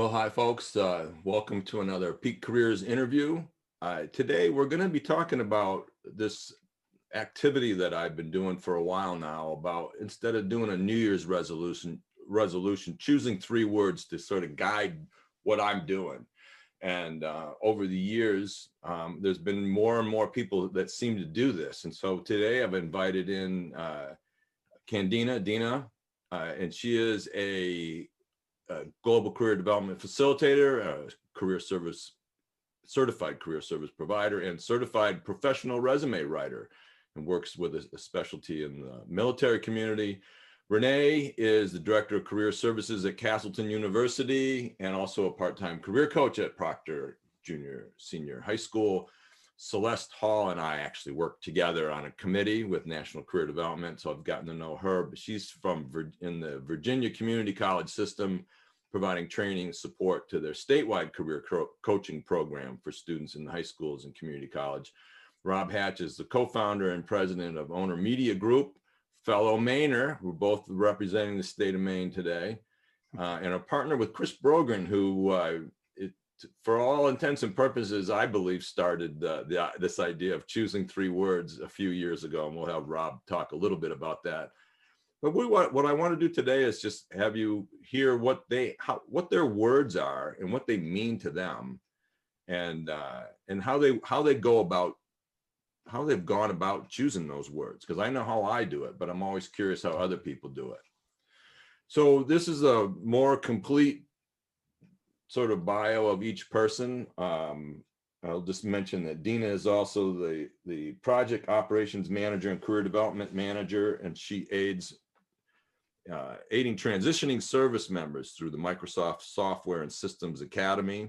Well, hi, folks. Welcome to another Peak Careers interview. Today, we're going to be talking about this activity that I've been doing for a while now about instead of doing a New Year's resolution, choosing 3 words to sort of guide what I'm doing. And over the years, there's been more and more people that seem to do this. And so today I've invited in Dina, and she is a global career development facilitator, certified career service provider, and certified professional resume writer, and works with a specialty in the military community. Renee is the director of career services at Castleton University and also a part-time career coach at Proctor Jr. Senior High School. Celeste Hall and I actually work together on a committee with National Career Development, so I've gotten to know her. But she's in the Virginia Community College system, providing training and support to their statewide career coaching program for students in high schools and community college. Rob Hatch is the co-founder and president of Owner Media Group, fellow Mainer. We're both representing the state of Maine today, and a partner with Chris Brogan, who for all intents and purposes, I believe started this idea of choosing 3 words a few years ago, and we'll have Rob talk a little bit about that. But what I want to do today is just have you hear what their words are and what they mean to them, and how they've gone about choosing those words. Because I know how I do it, but I'm always curious how other people do it. So this is a more complete sort of bio of each person. I'll just mention that Dina is also the project operations manager and career development manager, and she aids aiding transitioning service members through the Microsoft Software and Systems Academy.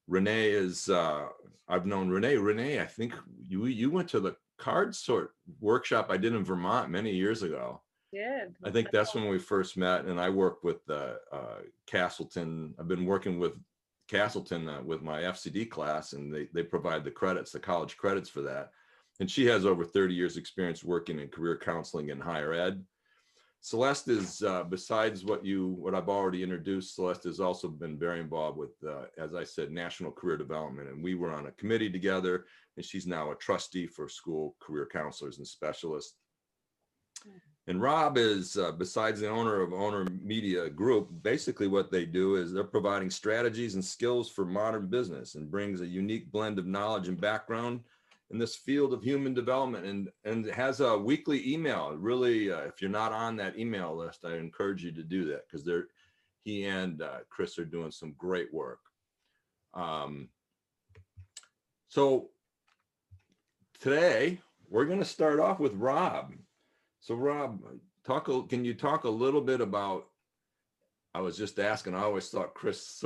Renee is, I've known Renee. Renee, I think you went to the card sort workshop I did in Vermont many years ago. Did. I think that's when we first met, and I work with Castleton. I've been working with Castleton with my FCD class, and they provide the credits, the college credits for that. And she has over 30 years experience working in career counseling and higher ed. Celeste is, besides what I've already introduced, Celeste has also been very involved with, as I said, national career development. And we were on a committee together, and she's now a trustee for school career counselors and specialists. And Rob is, besides the owner of Owner Media Group, basically what they do is they're providing strategies and skills for modern business, and brings a unique blend of knowledge and background in this field of human development, and has a weekly email. Really, if you're not on that email list, I encourage you to do that, because he and Chris are doing some great work. So today we're going to start off with Rob. So Rob, can you talk a little bit about, I was just asking, I always thought Chris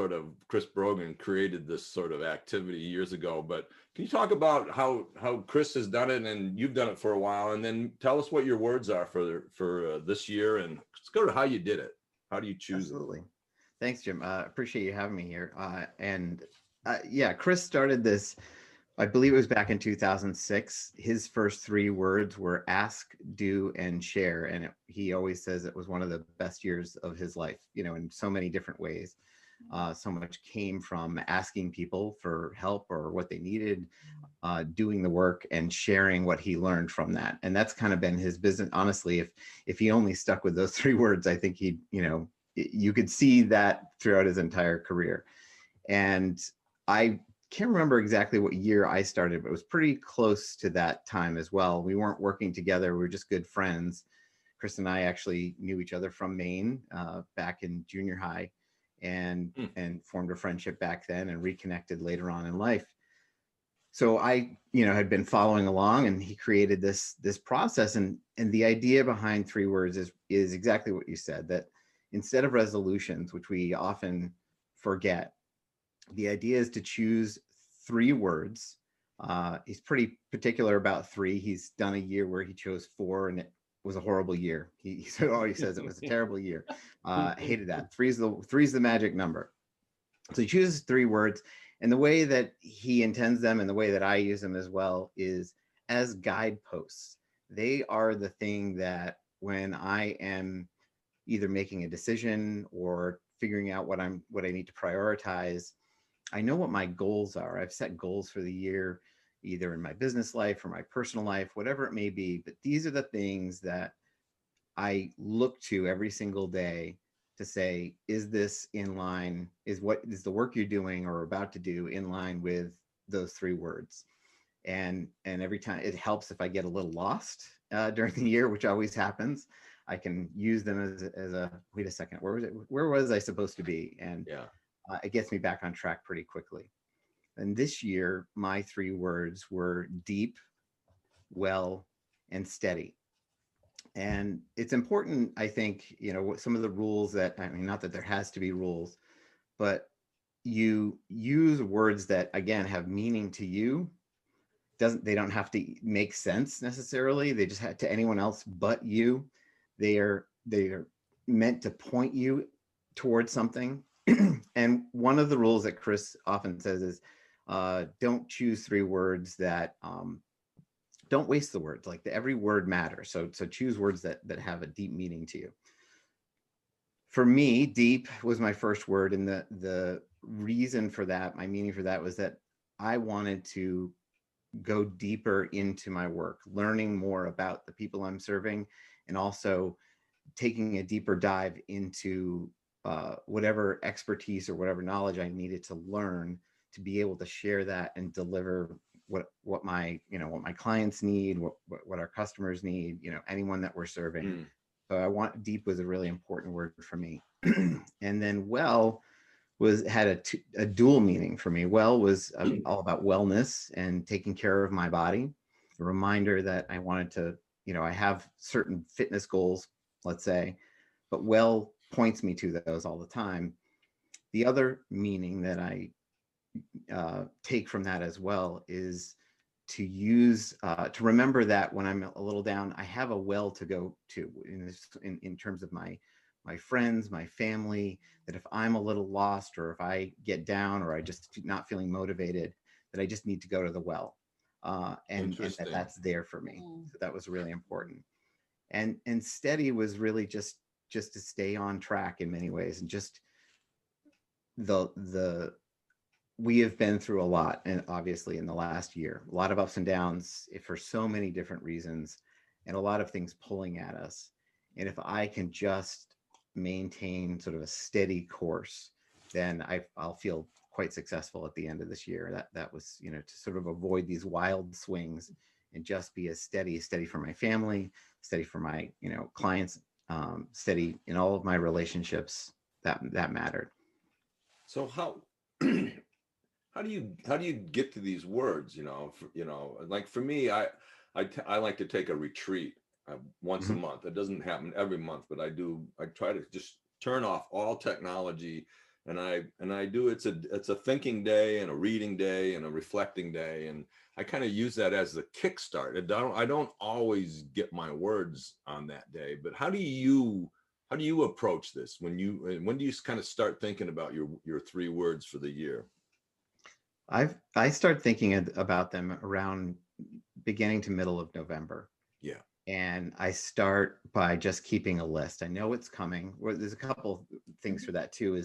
Brogan created this sort of activity years ago, but can you talk about how Chris has done it, and you've done it for a while, and then tell us what your words are for this year, and let's go to how you did it. How do you choose Absolutely. It? Thanks, Jim. Appreciate you having me here. Yeah, Chris started this, I believe it was back in 2006. His first 3 words were ask, do, and share. And he always says it was one of the best years of his life, in so many different ways. So much came from asking people for help or what they needed, doing the work, and sharing what he learned from that. And that's kind of been his business. Honestly, if he only stuck with those 3 words, I think you could see that throughout his entire career. And I can't remember exactly what year I started, but it was pretty close to that time as well. We weren't working together. We were just good friends. Chris and I actually knew each other from Maine back in junior high, and formed a friendship back then, and reconnected later on in life. So I, had been following along, and he created this process. And the idea behind 3 words is exactly what you said, that instead of resolutions, which we often forget, the idea is to choose 3 words. He's pretty particular about 3. He's done a year where he chose 4, and it was a horrible year. He always says it was a terrible year. Hated that. 3 is the magic number. So he chooses 3 words, and the way that he intends them, and the way that I use them as well, is as guideposts. They are the thing that when I am either making a decision or figuring out what I need to prioritize. I know what my goals are. I've set goals for the year, either in my business life or my personal life, whatever it may be. But these are the things that I look to every single day to say, is this in line? Is the work you're doing or about to do in line with those 3 words? And every time, it helps if I get a little lost during the year, which always happens. I can use them as a wait a second, where was I supposed to be? And Yeah. it gets me back on track pretty quickly. And this year, my 3 words were deep, well, and steady. And it's important, I think, some of the rules that, I mean, not that there has to be rules, but you use words that, again, have meaning to you. They don't have to make sense necessarily. They just have to anyone else but you. They are meant to point you towards something. And one of the rules that Chris often says is, don't choose 3 words that don't waste the words. Like every word matters. So choose words that have a deep meaning to you. For me, deep was my first word, and the reason for that, my meaning for that, was that I wanted to go deeper into my work, learning more about the people I'm serving, and also taking a deeper dive into whatever expertise or whatever knowledge I needed to learn to be able to share that and deliver what my clients need, what our customers need, anyone that we're serving. So deep was a really important word for me. And then well had a dual meaning for me. Well was all about wellness and taking care of my body. A reminder that I wanted to, I have certain fitness goals, let's say, but well points me to those all the time. The other meaning that I take from that as well is to use to remember that when I'm a little down, I have a well to go to in terms of my friends, my family, that if I'm a little lost or if I get down or I just not feeling motivated, that I just need to go to the well, and that's there for me. So that was really important. And steady was really just to stay on track in many ways, and just we have been through a lot, and obviously in the last year, a lot of ups and downs for so many different reasons, and a lot of things pulling at us. And if I can just maintain sort of a steady course, then I'll feel quite successful at the end of this year. That was, to sort of avoid these wild swings and just be as steady for my family, steady for my, clients, steady in all of my relationships that mattered. So how do you get to these words? Like for me, I like to take a retreat once a month. It doesn't happen every month, but I try to just turn off all technology, and I do. It's a thinking day and a reading day and a reflecting day, and I kind of use that as the kickstart. I don't always get my words on that day, but how do you approach this when do you kind of start thinking about your 3 words for the year? I start thinking about them around beginning to middle of November. Yeah. And I start by just keeping a list. I know it's coming. There's a couple things for that too.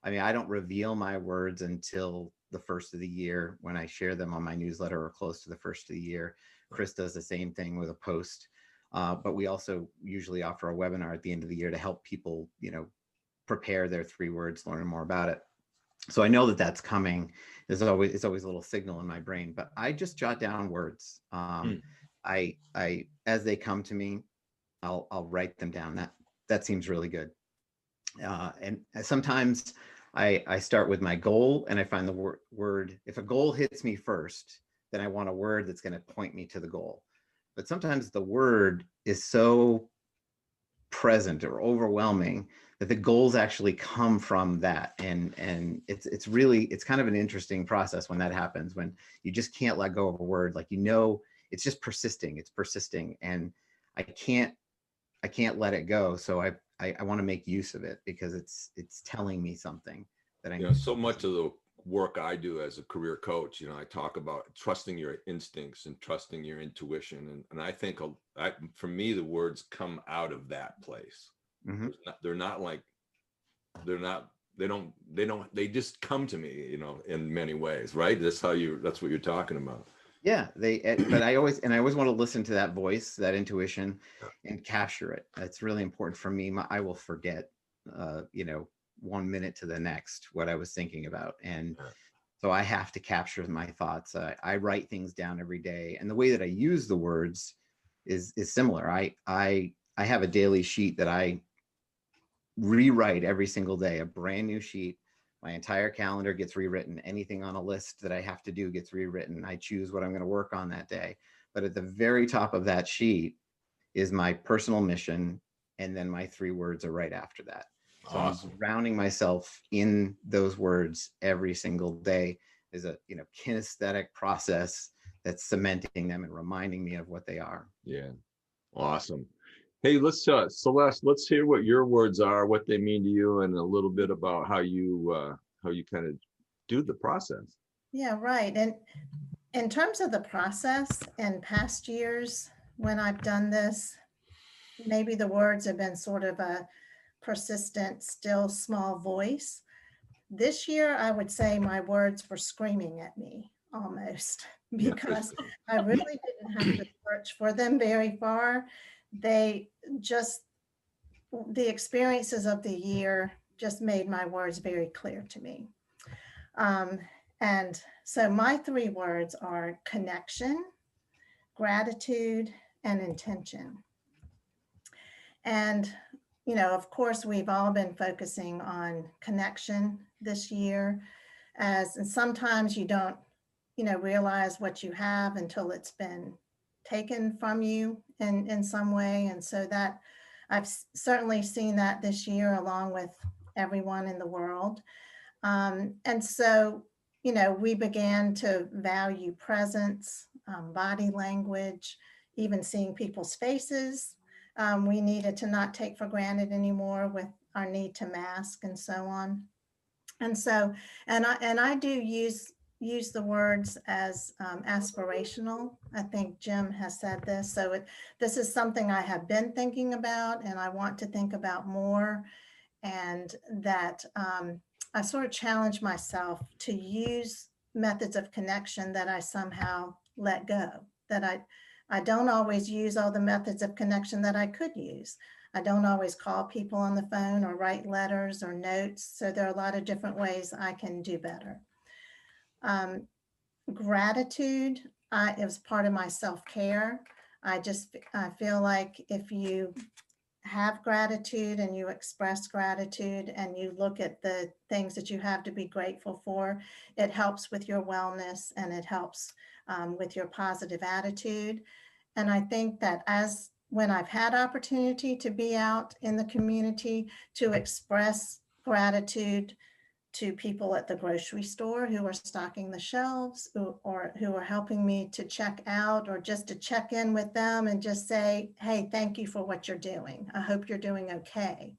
I don't reveal my words until the first of the year when I share them on my newsletter or close to the first of the year. Chris does the same thing with a post. But we also usually offer a webinar at the end of the year to help people, prepare their 3 words, learn more about it. So I know that that's coming. It's always a little signal in my brain, but I just jot down words. I as they come to me, I'll write them down. That seems really good. And sometimes I start with my goal, and I find the word. If a goal hits me first, then I want a word that's going to point me to the goal. But sometimes the word is so present or overwhelming that the goals actually come from that, and it's kind of an interesting process when that happens, when you just can't let go of a word. Like, it's just persisting, and I can't let it go. So I want to make use of it because it's telling me something that I need. So much of the work I do as a career coach, I talk about trusting your instincts and trusting your intuition, and I think for me the words come out of that place. They're not they just come to me, you know, in many ways, right? That's what you're talking about. Yeah, but I always want to listen to that voice, that intuition, and capture it. That's really important for me. I will forget, you know, 1 minute to the next what I was thinking about, and so I have to capture my thoughts. I write things down every day, and the way that I use the words is similar. I have a daily sheet that I rewrite every single day, a brand new sheet. My entire calendar gets rewritten. Anything on a list that I have to do gets rewritten. I choose what I'm going to work on that day. But at the very top of that sheet is my personal mission. And then my 3 words are right after that. So Awesome. I'm drowning myself in those words every single day. Is a, you know, kinesthetic process that's cementing them and reminding me of what they are. Yeah. Awesome. Hey, Celeste, let's hear what your words are, what they mean to you, and a little bit about how you kind of do the process. Yeah, right. And in terms of the process, in past years, when I've done this, maybe the words have been sort of a persistent, still small voice. This year, I would say my words were screaming at me almost, because I really didn't have to search for them very far. They just, the experiences of the year just made my words very clear to me. And so my 3 words are connection, gratitude, and intention. And, you know, of course, we've all been focusing on connection this year, and sometimes you don't, you know, realize what you have until it's been taken from you in some way. And so that I've certainly seen that this year, along with everyone in the world. And so, you know, we began to value presence, body language, even seeing people's faces. We needed to not take for granted anymore with our need to mask and so on. And so, and I do use the words as aspirational. I think Jim has said this. So this is something I have been thinking about, and I want to think about more. And that I sort of challenge myself to use methods of connection that I somehow let go, that I don't always use all the methods of connection that I could use. I don't always call people on the phone or write letters or notes. So there are a lot of different ways I can do better. Gratitude is part of my self-care. I feel like if you have gratitude and you express gratitude and you look at the things that you have to be grateful for, it helps with your wellness and it helps with your positive attitude. And I think that when I've had opportunity to be out in the community, to express gratitude to people at the grocery store who are stocking the shelves or who are helping me to check out, or just to check in with them and just say, hey, thank you for what you're doing. I hope you're doing okay.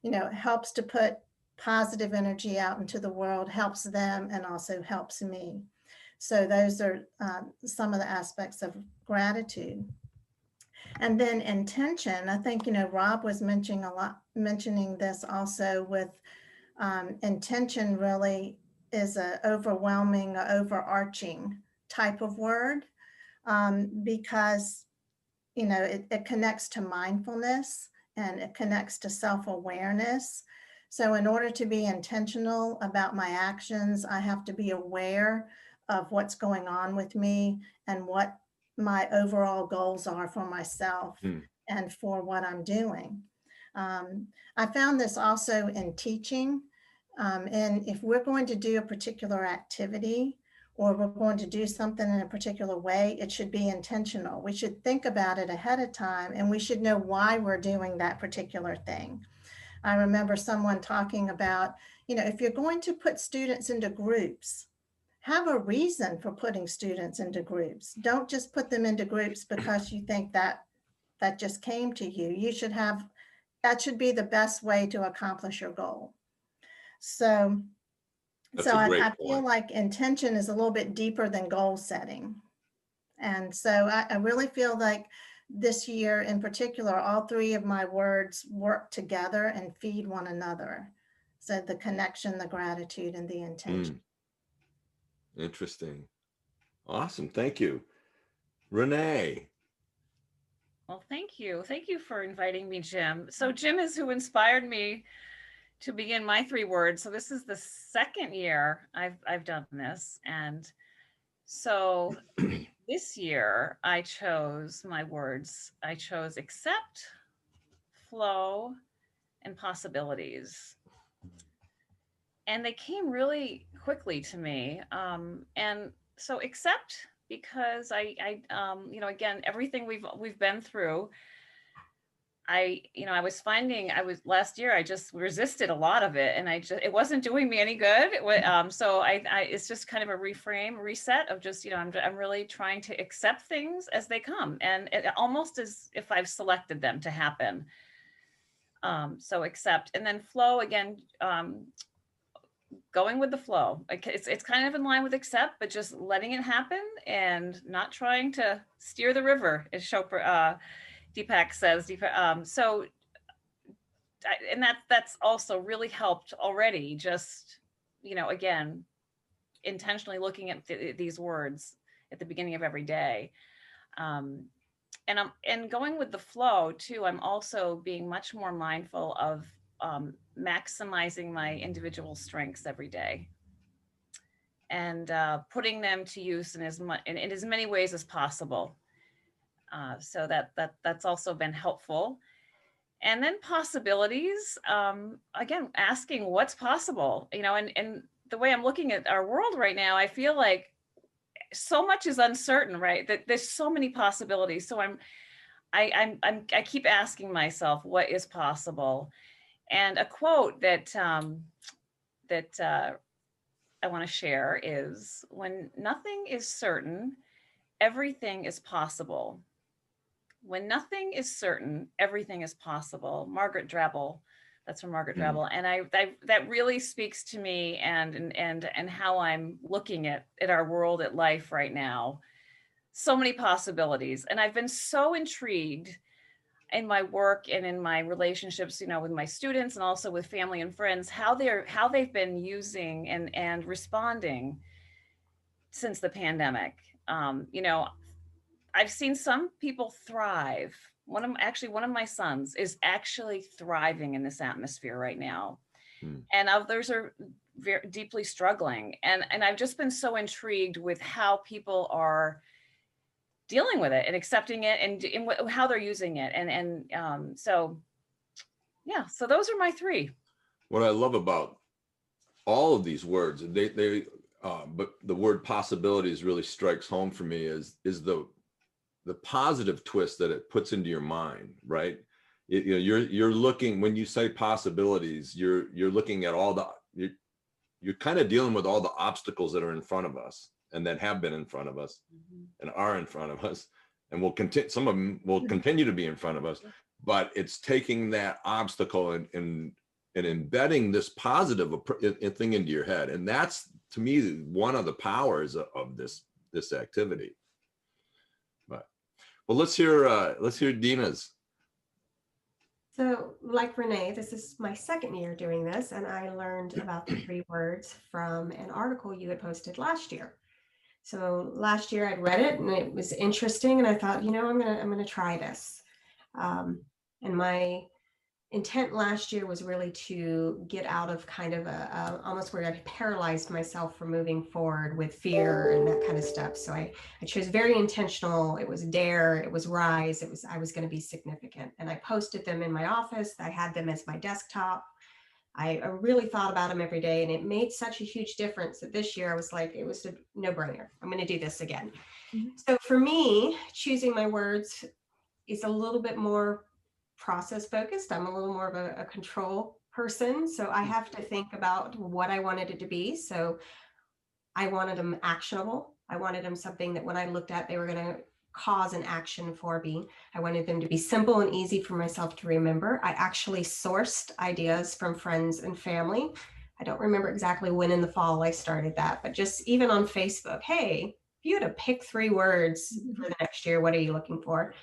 You know, it helps to put positive energy out into the world, helps them and also helps me. So those are some of the aspects of gratitude. And then intention, I think, you know, Rob was mentioning this also with intention really is an overwhelming, overarching type of word because, you know, it connects to mindfulness and it connects to self-awareness. So in order to be intentional about my actions, I have to be aware of what's going on with me and what my overall goals are for myself and for what I'm doing. I found this also in teaching. And if we're going to do a particular activity or we're going to do something in a particular way, it should be intentional. We should think about it ahead of time and we should know why we're doing that particular thing. I remember someone talking about, you know, if you're going to put students into groups, have a reason for putting students into groups. Don't just put them into groups because you think that just came to you. You should have, that should be the best way to accomplish your goal. So I feel like intention is a little bit deeper than goal setting. And so I really feel like this year in particular, all 3 of my words work together and feed one another. So the connection, the gratitude, and the intention. Interesting. Awesome. Thank you. Renee. Well, thank you. Thank you for inviting me, Jim. So Jim is who inspired me to begin my 3 words. So this is the second year I've done this. And so this year I chose my words. I chose accept, flow, and possibilities. And they came really quickly to me. And so accept, because I you know, again, everything we've been through, I was finding last year, I just resisted a lot of it, and it wasn't doing me any good. So it's just kind of a reset of just, I'm really trying to accept things as they come, and it almost as if I've selected them to happen. So accept, and then flow again, going with the flow. It's kind of in line with accept, but just letting it happen and not trying to steer the river, as Deepak says. And that's also really helped already. Just, again, intentionally looking at these words at the beginning of every day. And going with the flow too, I'm also being much more mindful of maximizing my individual strengths every day, and putting them to use in as many ways as possible. So that's also been helpful. And then possibilities, again, asking what's possible, and the way I'm looking at our world right now, I feel like so much is uncertain, right? That there's so many possibilities. So I keep asking myself, what is possible? And a quote that I want to share is, when nothing is certain, everything is possible. When nothing is certain, everything is possible. Margaret Drabble. That's from Margaret Drabble. And that really speaks to me and how I'm looking at our world, at life right now. So many possibilities. And I've been so intrigued in my work and in my relationships, with my students and also with family and friends, how they've been using and responding since the pandemic. I've seen some people thrive. One of my sons is actually thriving in this atmosphere right now. And others are very deeply struggling. And I've just been so intrigued with how people are dealing with it and accepting it, and how they're using it. So those are my 3. What I love about all of these words, but the word possibilities really strikes home for me, is the positive twist that it puts into your mind, right? You're looking, when you say possibilities, you're looking at you're kind of dealing with all the obstacles that are in front of us, and that have been in front of us, and are in front of us, and some of them will continue to be in front of us. But it's taking that obstacle and embedding this positive thing into your head, and that's, to me, one of the powers of this activity. Well, let's hear Dina's. So, like Renee, this is my second year doing this, and I learned about the 3 words from an article you had posted last year. So last year I'd read it and it was interesting, and I thought, I'm gonna try this. And my intent last year was really to get out of kind of a almost where I paralyzed myself from moving forward with fear and that kind of stuff. So I chose very intentional. It was dare, it was rise, I was going to be significant. And I posted them in my office. I had them as my desktop. I really thought about them every day, and it made such a huge difference that this year I was like, it was a no-brainer. I'm going to do this again. So for me, choosing my words is a little bit more process focused. I'm a little more of a control person. So I have to think about what I wanted it to be. So I wanted them actionable. I wanted them something that when I looked at, they were going to cause an action for me. I wanted them to be simple and easy for myself to remember. I actually sourced ideas from friends and family. I don't remember exactly when in the fall I started that, but just even on Facebook, hey, if you had to pick 3 words for the next year, what are you looking for?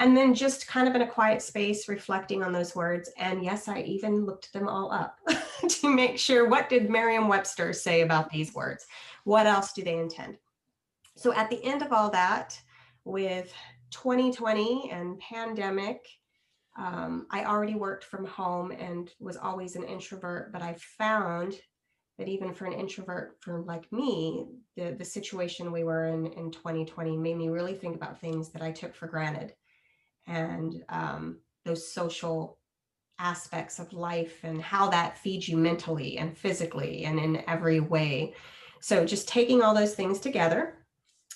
And then just kind of in a quiet space, reflecting on those words. And yes, I even looked them all up to make sure, what did Merriam-Webster say about these words? What else do they intend? So at the end of all that, with 2020 and pandemic, I already worked from home and was always an introvert, but I found that even for an introvert, for like me, the situation we were in 2020 made me really think about things that I took for granted. And those social aspects of life and how that feeds you mentally and physically and in every way. So just taking all those things together,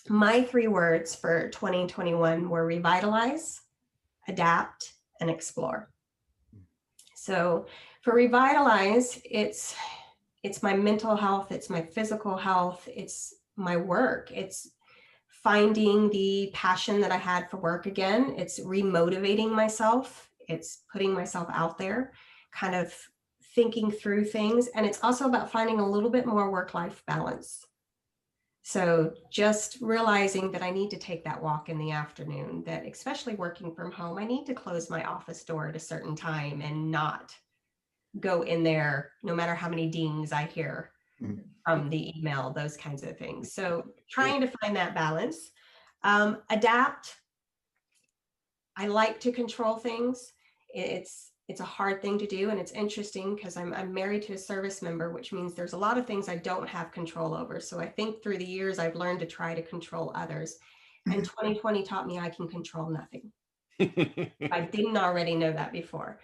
my 3 words for 2021 were revitalize, adapt, and explore. So for revitalize, it's my mental health, it's my physical health, it's my work, it's finding the passion that I had for work again. It's remotivating myself. It's putting myself out there, kind of thinking through things. And it's also about finding a little bit more work-life balance. So just realizing that I need to take that walk in the afternoon, that especially working from home, I need to close my office door at a certain time and not go in there, no matter how many dings I hear from the email, those kinds of things. So trying to find that balance. Adapt. I like to control things. It's a hard thing to do, and it's interesting because I'm married to a service member, which means there's a lot of things I don't have control over. So I think through the years I've learned to try to control others. And 2020 taught me I can control nothing. I didn't already know that before.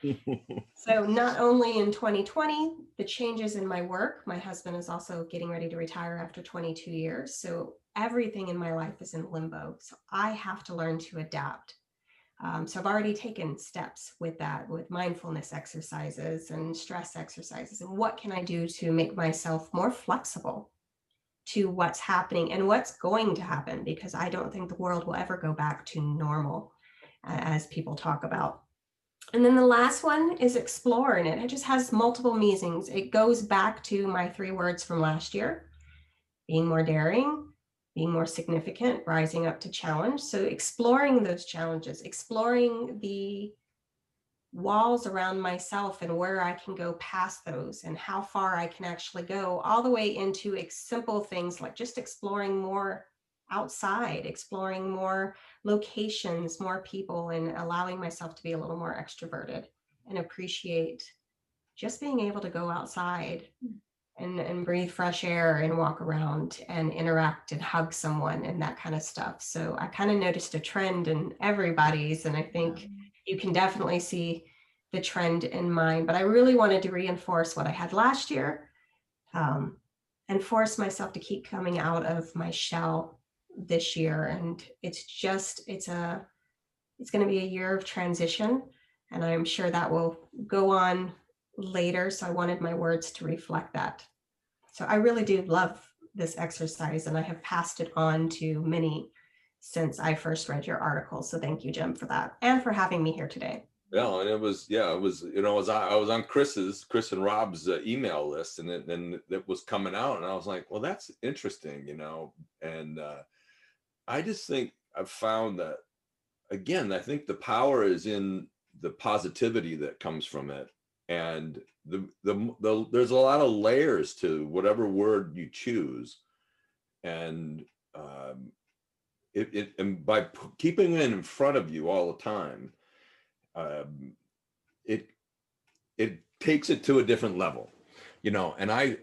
So not only in 2020, the changes in my work, my husband is also getting ready to retire after 22 years. So everything in my life is in limbo. So I have to learn to adapt. So I've already taken steps with that, with mindfulness exercises and stress exercises. And what can I do to make myself more flexible to what's happening and what's going to happen? Because I don't think the world will ever go back to normal, as people talk about. And then the last one is explore, and it just has multiple meanings. It goes back to my 3 words from last year: being more daring, being more significant, rising up to challenge. So exploring those challenges, exploring the walls around myself and where I can go past those and how far I can actually go, all the way into simple things like just exploring more outside, exploring more locations, more people, and allowing myself to be a little more extroverted and appreciate just being able to go outside and breathe fresh air and walk around and interact and hug someone and that kind of stuff. So I kind of noticed a trend in everybody's, and I think you can definitely see the trend in mine, but I really wanted to reinforce what I had last year, and force myself to keep coming out of my shell this year. And it's going to be a year of transition, and I'm sure that will go on later. So I wanted my words to reflect that. So I really do love this exercise, and I have passed it on to many since I first read your article. So thank you, Jim, for that, and for having me here today. Yeah, and it was, I was on Chris and Rob's email list, and it was coming out, and I was like, well, that's interesting, and I just think I've found that, again, I think the power is in the positivity that comes from it, and there's a lot of layers to whatever word you choose, and and by keeping it in front of you all the time, it takes it to a different level, and I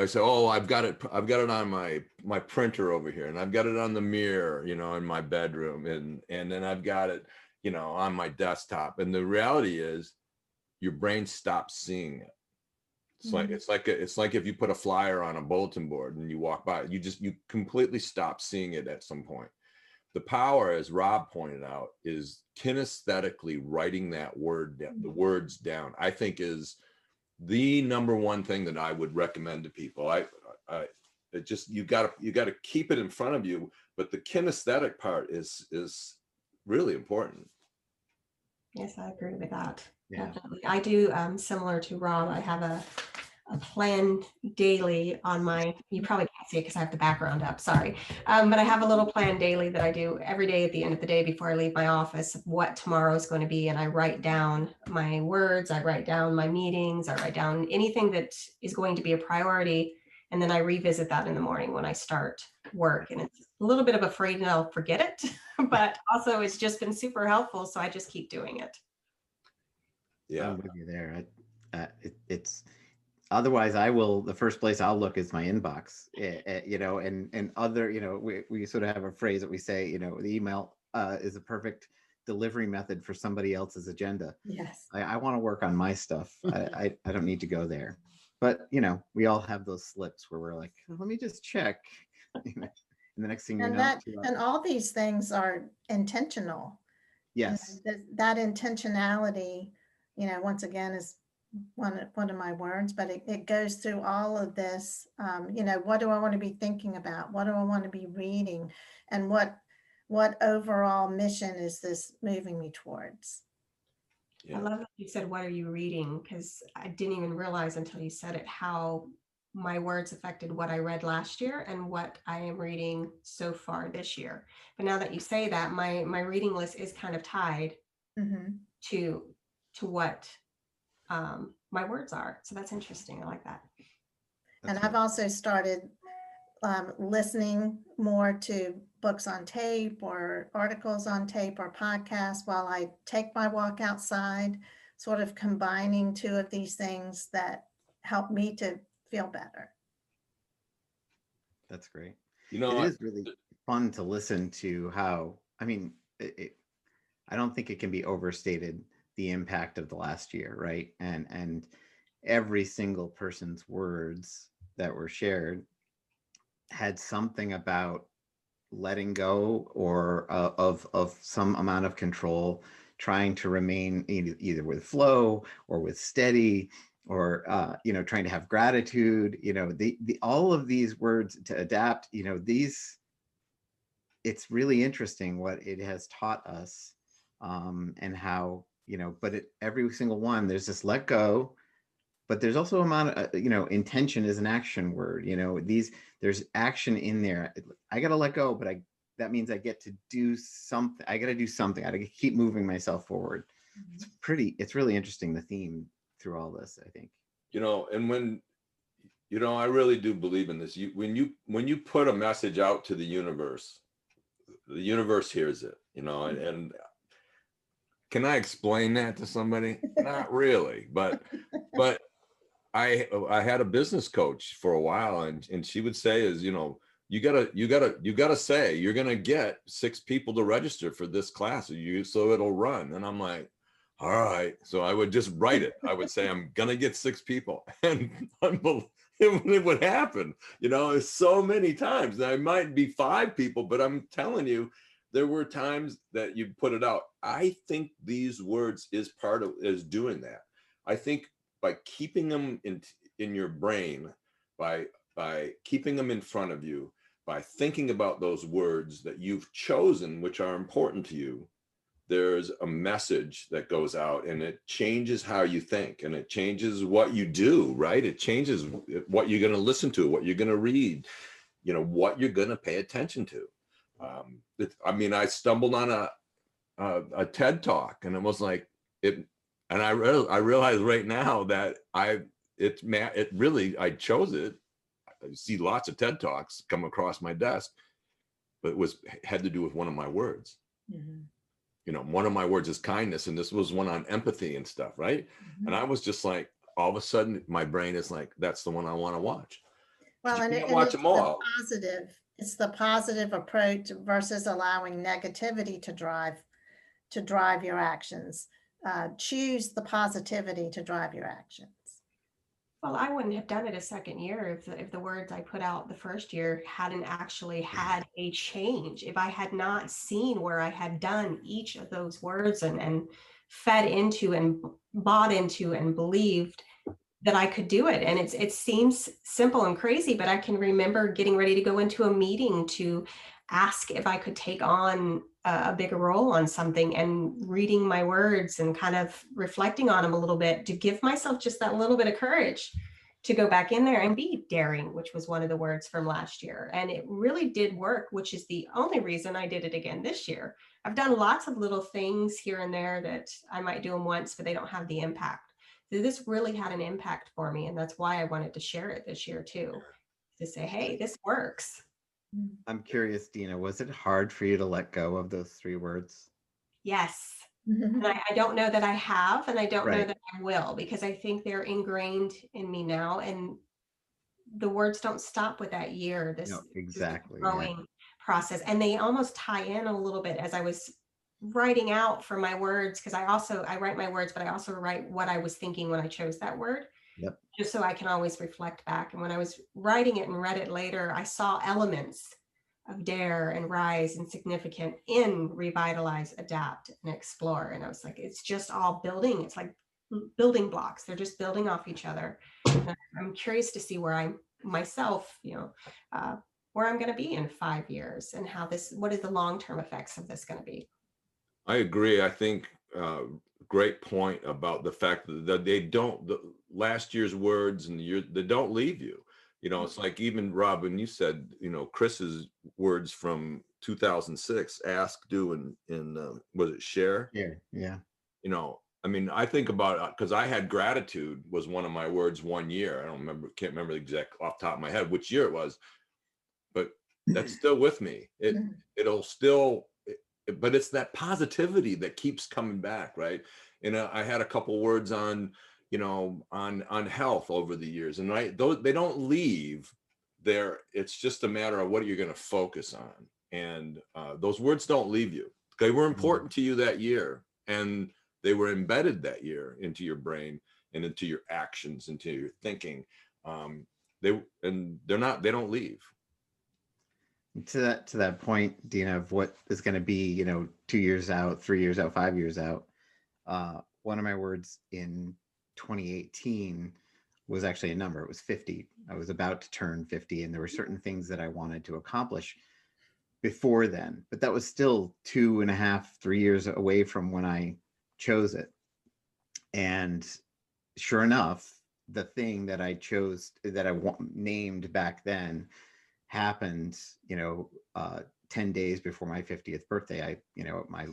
say, oh, I've got it on my printer over here, and I've got it on the mirror, in my bedroom, and then I've got it, on my desktop. And the reality is your brain stops seeing it. It's like if you put a flyer on a bulletin board and you walk by, you completely stop seeing it at some point. The power, as Rob pointed out, is kinesthetically writing the words down. I think is the number one thing that I would recommend to people. You got to keep it in front of you, but the kinesthetic part is really important. Yes, I agree with that. Yeah. Definitely. I do, similar to Rob, I have a plan daily on my, you probably can't see it because I have the background up, sorry. But I have a little plan daily that I do every day at the end of the day before I leave my office, what tomorrow is going to be. And I write down my words, I write down my meetings, I write down anything that is going to be a priority. And then I revisit that in the morning when I start work. And it's a little bit of afraid that I'll forget it, but also it's just been super helpful. So I just keep doing it. Yeah. I'm with you there. It's otherwise the first place I'll look is my inbox, you know, and other, you know, we sort of have a phrase that we say, you know, the email is a perfect delivery method for somebody else's agenda. Yes. I want to work on my stuff. I don't need to go there. But, you know, we all have those slips where we're like, let me just check. You know, and the next thing you And know. and all these things are intentional. Yes. That intentionality, you know, once again is one of my words, but it goes through all of this. You know, what do I want to be thinking about? What do I want to be reading? And what overall mission is this moving me towards? Yeah. I love that you said, what are you reading? Because I didn't even realize until you said it, how my words affected what I read last year and what I am reading so far this year. But now that you say that, my reading list is kind of tied to what my words are. So that's interesting. I like that. And I've also started listening more to books on tape or articles on tape or podcasts while I take my walk outside, sort of combining two of these things that help me to feel better. That's great. You know, it is really fun to listen to how, I mean, I don't think it can be overstated the impact of the last year, right? And every single person's words that were shared had something about letting go or of some amount of control, trying to remain either with flow or with steady, or you know, trying to have gratitude. You know, the all of these words to adapt. You know, it's really interesting what it has taught us, and how, you know. But every single one, there's this let go. But there's also amount of, you know, intention is an action word. You know, there's action in there. I got to let go, but that means I get to do something. I got to do something. I got to keep moving myself forward. It's really interesting, the theme through all this, I think. You know, and when, you know, I really do believe in this. When you put a message out to the universe hears it, you know, and can I explain that to somebody? Not really, but I had a business coach for a while, and she would say is, you know, you gotta say you're gonna get 6 people to register for this class, so it'll run. And I'm like, all right. So I would just write it. I would say I'm gonna get 6 people, and it would happen. You know, so many times. Now, it might be 5 people, but I'm telling you, there were times that you put it out. I think these words is doing that. I think by keeping them in your brain, by keeping them in front of you, by thinking about those words that you've chosen, which are important to you, there's a message that goes out, and it changes how you think, and it changes what you do, right? It changes what you're going to listen to, what you're going to read, you know, what you're going to pay attention to. I mean, I stumbled on a TED talk, and it was like it. And I realize right now that I chose it. I see lots of TED Talks come across my desk, but it had to do with one of my words. You know, one of my words is kindness, and this was one on empathy and stuff, right? And I was just like, all of a sudden, my brain is like, that's the one I want to watch. Well, You and can't watch them all. It's the positive approach versus allowing negativity to drive your actions. Choose the positivity to drive your actions. Well, I wouldn't have done it a second year if the words I put out the first year hadn't actually had a change. If I had not seen where I had done each of those words and fed into and bought into and believed that I could do it. And it seems simple and crazy, but I can remember getting ready to go into a meeting to ask if I could take on a bigger role on something, and reading my words and kind of reflecting on them a little bit to give myself just that little bit of courage. to go back in there and be daring, which was one of the words from last year. And it really did work, which is the only reason I did it again this year. I've done lots of little things here and there that I might do them once, but they don't have the impact. So this really had an impact for me. And that's why I wanted to share it this year too, to say, hey, this works. I'm curious, Dina, was it hard for you to let go of those 3 words? Yes. And I don't know that I have, and I don't know Right. that I will, because I think they're ingrained in me now. And the words don't stop with that year. This No, is exactly. a growing process. And they almost tie in a little bit as I was writing out for my words, because I write my words, but I also write what I was thinking when I chose that word. Yep. Just so I can always reflect back. And when I was writing it and read it later, I saw elements of dare and rise and significant in revitalize, adapt, and explore. And I was like, it's just all building. It's like building blocks. They're just building off each other. And I'm curious to see where I'm myself, where I'm going to be in 5 years, and what is the long-term effects of this going to be? I agree. I think great point about the fact that the last year's words and they don't leave you. It's like, even Rob, when you said, Chris's words from 2006, ask, do, and was it share? Yeah. I mean, I think about, because I had gratitude was one of my words one year. Can't remember the exact off the top of my head which year it was, but that's still with me. It'll still, but it's that positivity that keeps coming back, right? And I had a couple words on, on health over the years, and they don't leave there. It's just a matter of what you're going to focus on. And those words don't leave you. They were important to you that year, and they were embedded that year into your brain and into your actions, into your thinking. They don't leave. To that point, Dina, of what is going to be, 2 years out, 3 years out, 5 years out. One of my words in 2018 was actually a number. It was 50. I was about to turn 50, and there were certain things that I wanted to accomplish before then, but that was still 2.5, 3 years away from when I chose it. And sure enough, the thing that I chose, that I named back then, happened 10 days before my 50th birthday.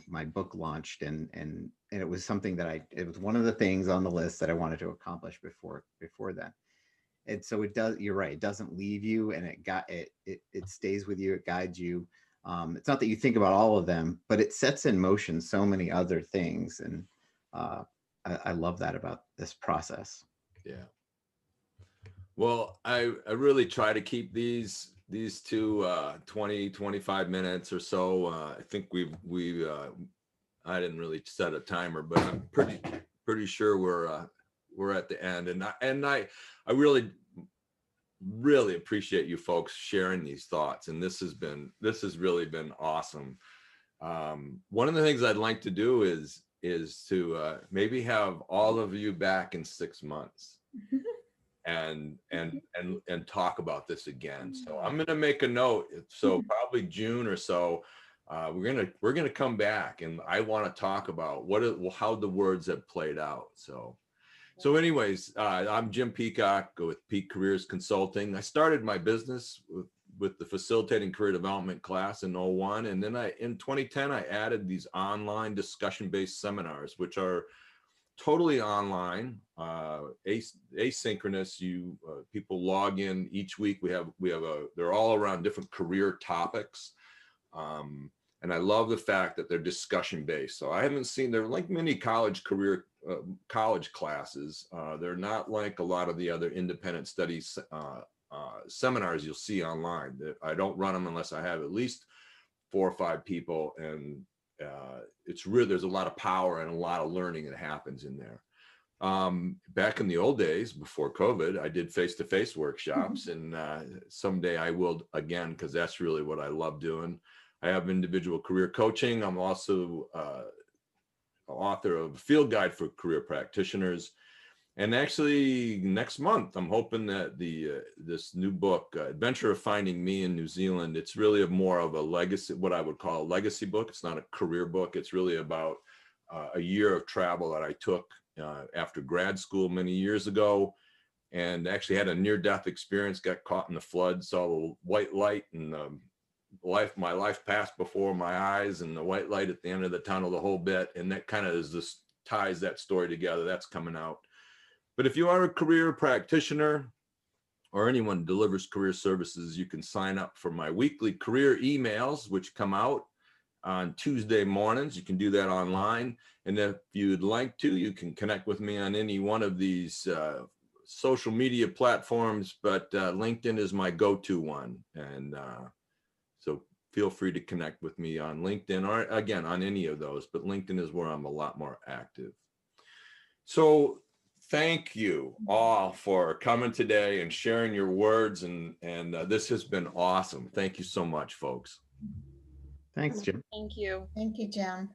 My book launched, and it was something that it was one of the things on the list that I wanted to accomplish before then. And so it does, you're right, it doesn't leave you, and it stays with you, it guides you. It's not that you think about all of them, but it sets in motion so many other things. And I love that about this process. Yeah. Well, I really try to keep these two 20-25 minutes or so. I think I didn't really set a timer, but I'm pretty sure we're at the end. And I really appreciate you folks sharing these thoughts. And this has really been awesome. One of the things I'd like to do is to maybe have all of you back in 6 months. And talk about this again. So I'm going to make a note. So probably June or so, we're going to come back, and I want to talk about how the words have played out. So anyways, I'm Jim Peacock with Peak Careers Consulting. I started my business with the facilitating career development class in 2001, and then in 2010 I added these online discussion-based seminars, which are totally online, asynchronous. People log in each week. They're all around different career topics. And I love the fact that they're discussion based. So I haven't seen, they're like many college classes. They're not like a lot of the other independent studies seminars you'll see online. I don't run them unless I have at least 4 or 5 people, and it's really, there's a lot of power and a lot of learning that happens in there. Back in the old days before COVID, I did face-to-face workshops, and someday I will again, because that's really what I love doing. I have individual career coaching. I'm also author of Field Guide for Career Practitioners. And actually next month, I'm hoping that this new book, Adventure of Finding Me in New Zealand, it's really more of a legacy, what I would call a legacy book. It's not a career book. It's really about a year of travel that I took after grad school many years ago. and actually had a near-death experience, got caught in the flood, saw the white light and my life passed before my eyes, and the white light at the end of the tunnel, the whole bit. And that kind of is this ties that story together. That's coming out. But if you are a career practitioner or anyone who delivers career services, you can sign up for my weekly career emails, which come out on Tuesday mornings. You can do that online. And if you'd like to, you can connect with me on any one of these social media platforms, but LinkedIn is my go-to one. And so feel free to connect with me on LinkedIn or again, on any of those, but LinkedIn is where I'm a lot more active. So thank you all for coming today and sharing your words. And this has been awesome. Thank you so much, folks. Thanks, Jim. Thank you. Thank you, Jim.